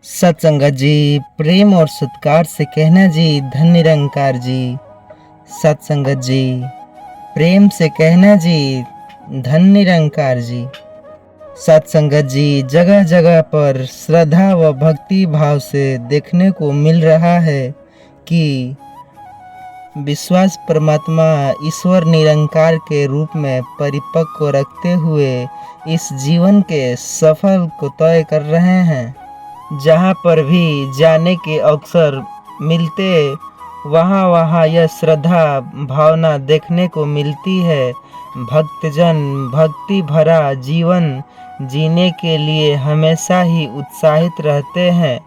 सत्संगत जी, प्रेम और सत्कार से कहना जी, धन निरंकार जी। सत्संगत जी, प्रेम से कहना जी, धन निरंकार जी। सत्संगत जी, जगह जगह पर श्रद्धा व भक्ति भाव से देखने को मिल रहा है कि विश्वास परमात्मा ईश्वर निरंकार के रूप में परिपक्व रखते हुए इस जीवन के सफल को तय कर रहे हैं। जहाँ पर भी जाने के अवसर मिलते वहाँ वहाँ यह श्रद्धा भावना देखने को मिलती है। भक्तजन भक्ति भरा जीवन जीने के लिए हमेशा ही उत्साहित रहते हैं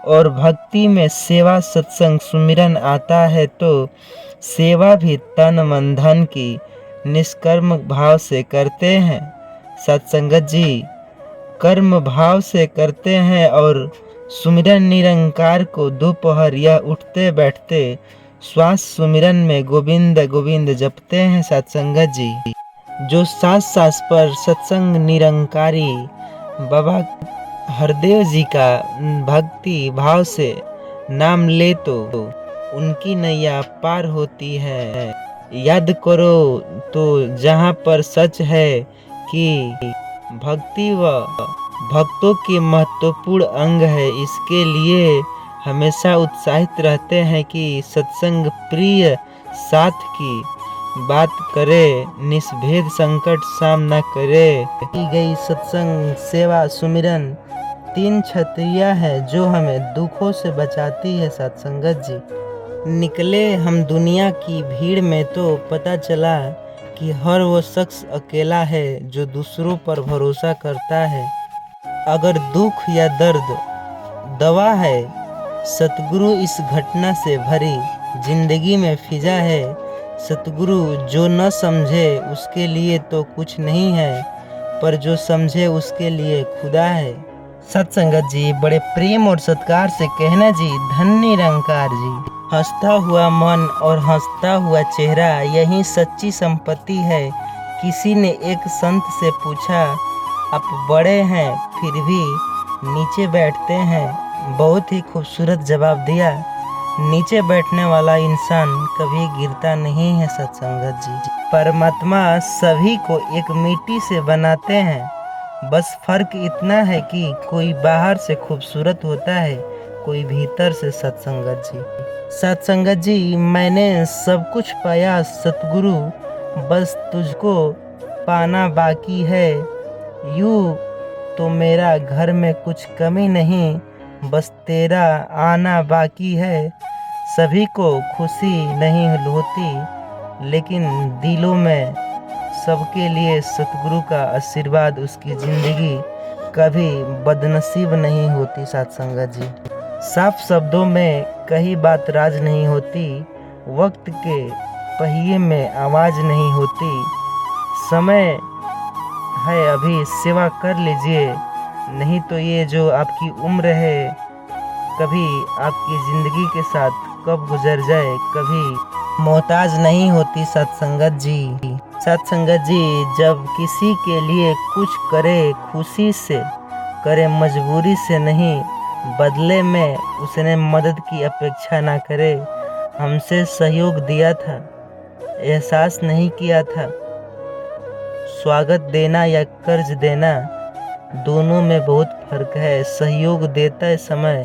और भक्ति में सेवा सत्संग सुमिरन आता है तो सेवा भी तन मन धन की निष्कर्म भाव से करते हैं। सत्संगत जी, कर्म भाव से करते हैं और सुमिरन निरंकार को दोपहर या उठते बैठते श्वास सुमिरन में गोविंद गोविंद जपते हैं। सत्संगत जी, जो सांस सांस पर सत्संग निरंकारी बाबा हरदेव जी का भक्ति भाव से नाम ले तो उनकी नैया पार होती है। याद करो तो जहाँ पर सच है कि भक्ति व भक्तों के महत्वपूर्ण अंग है, इसके लिए हमेशा उत्साहित रहते हैं कि सत्संग प्रिय साथ की बात करे, निष्भेद संकट सामना करे। की गई सत्संग सेवा सुमिरन तीन छतरियाँ है जो हमें दुखों से बचाती है। सत्संगत जी, निकले हम दुनिया की भीड़ में तो पता चला कि हर वो शख्स अकेला है जो दूसरों पर भरोसा करता है। अगर दुख या दर्द दवा है, सतगुरु इस घटना से भरी जिंदगी में फिजा है। सतगुरु जो न समझे उसके लिए तो कुछ नहीं है, पर जो समझे उसके लिए खुदा है। सत्संगत जी, बड़े प्रेम और सत्कार से कहना जी, धन निरंकार जी। हंसता हुआ मन और हंसता हुआ चेहरा यही सच्ची संपत्ति है। किसी ने एक संत से पूछा, आप बड़े हैं फिर भी नीचे बैठते हैं? बहुत ही खूबसूरत जवाब दिया। नीचे बैठने वाला इंसान कभी गिरता नहीं है। सत्संगत जी, परमात्मा सभी को एक मिट्टी से बनाते हैं, बस फर्क इतना है कि कोई बाहर से खूबसूरत होता है, कोई भीतर से। सत्संगत जी, सत्संगत जी, मैंने सब कुछ पाया सतगुरु, बस तुझको पाना बाकी है। यूँ तो मेरा घर में कुछ कमी नहीं, बस तेरा आना बाकी है। सभी को खुशी नहीं होती, लेकिन दिलों में सबके लिए सतगुरु का आशीर्वाद, उसकी ज़िंदगी कभी बदनसीब नहीं होती। सत्संगत जी, साफ शब्दों में कही बात राज नहीं होती, वक्त के पहिए में आवाज़ नहीं होती। समय है अभी सेवा कर लीजिए, नहीं तो ये जो आपकी उम्र है कभी आपकी ज़िंदगी के साथ कब गुजर जाए कभी मोहताज नहीं होती। सत्संगत जी, सत्संगत जी, जब किसी के लिए कुछ करे खुशी से करे, मजबूरी से नहीं, बदले में उसने मदद की अपेक्षा ना करे। हमसे सहयोग दिया था, एहसास नहीं किया था। स्वागत देना या कर्ज देना, दोनों में बहुत फर्क है। सहयोग देते समय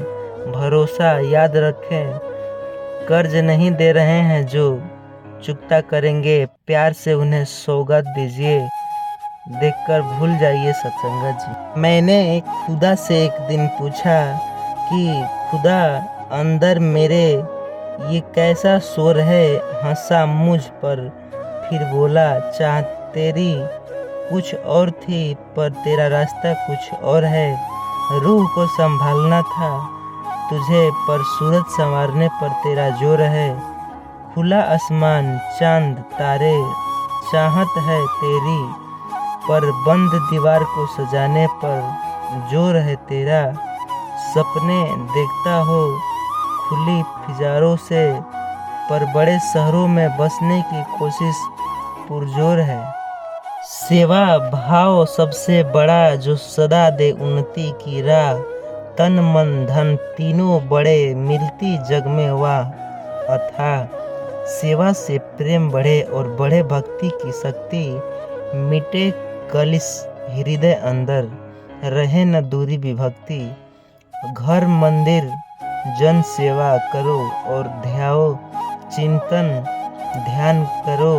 भरोसा याद रखें, कर्ज नहीं दे रहे हैं जो चुकता करेंगे, प्यार से उन्हें सौगात दीजिए, देखकर भूल जाइए। सत्संगत जी, मैंने खुदा से एक दिन पूछा कि खुदा अंदर मेरे ये कैसा शोर है? हंसा मुझ पर, फिर बोला, चाह तेरी कुछ और थी पर तेरा रास्ता कुछ और है। रूह को संभालना था तुझे, पर सूरज संवारने पर तेरा जोर है। खुला आसमान चांद तारे चाहत है तेरी, पर बंद दीवार को सजाने पर जोर है तेरा। सपने देखता हो खुली फिजारों से, पर बड़े शहरों में बसने की कोशिश पुरजोर है। सेवा भाव सबसे बड़ा जो सदा दे उन्नति की राह, तन मन धन तीनों बड़े, मिलती जग में वाह अथाह। सेवा से प्रेम बढ़े और बढ़े भक्ति की शक्ति, मिटे कलिश हृदय अंदर, रहे न दूरी विभक्ति। घर मंदिर जन सेवा करो और ध्याओ चिंतन ध्यान करो,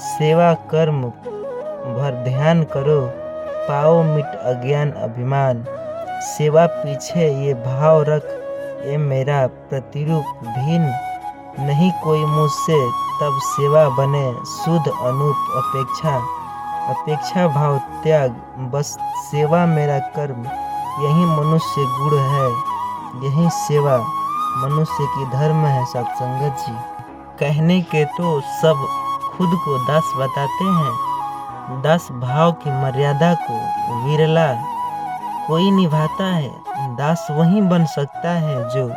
सेवा कर्म भर ध्यान करो, पाओ मिट अज्ञान अभिमान। सेवा पीछे ये भाव रख, ये मेरा प्रतिरूप भिन्न, नहीं कोई मुझसे तब सेवा बने शुद्ध अनूप। अपेक्षा भाव त्याग, बस सेवा मेरा कर्म, यही मनुष्य गुण है, यही सेवा मनुष्य की धर्म है। सत्संगत जी, कहने के तो सब खुद को दास बताते हैं, दास भाव की मर्यादा को विरला कोई निभाता है। दास वही बन सकता है जो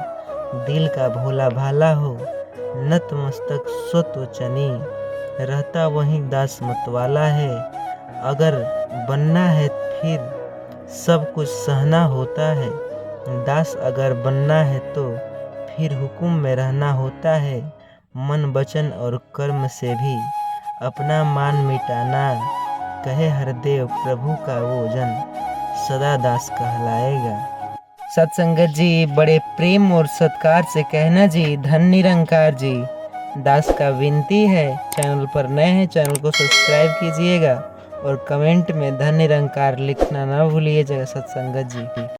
दिल का भोला भाला हो, नतमस्तक स्वतोचनी, रहता वही दास मतवाला है। अगर बनना है फिर सब कुछ सहना होता है, दास अगर बनना है तो फिर हुक्म में रहना होता है। मन वचन और कर्म से भी अपना मान मिटाना, कहे हरदेव प्रभु का वो जन सदा दास कहलाएगा। सत्संगत जी, बड़े प्रेम और सत्कार से कहना जी, धन निरंकार जी। दास का विनती है, चैनल पर नए हैं चैनल को सब्सक्राइब कीजिएगा और कमेंट में धन निरंकार लिखना ना भूलिएगा। सत्संगत जी।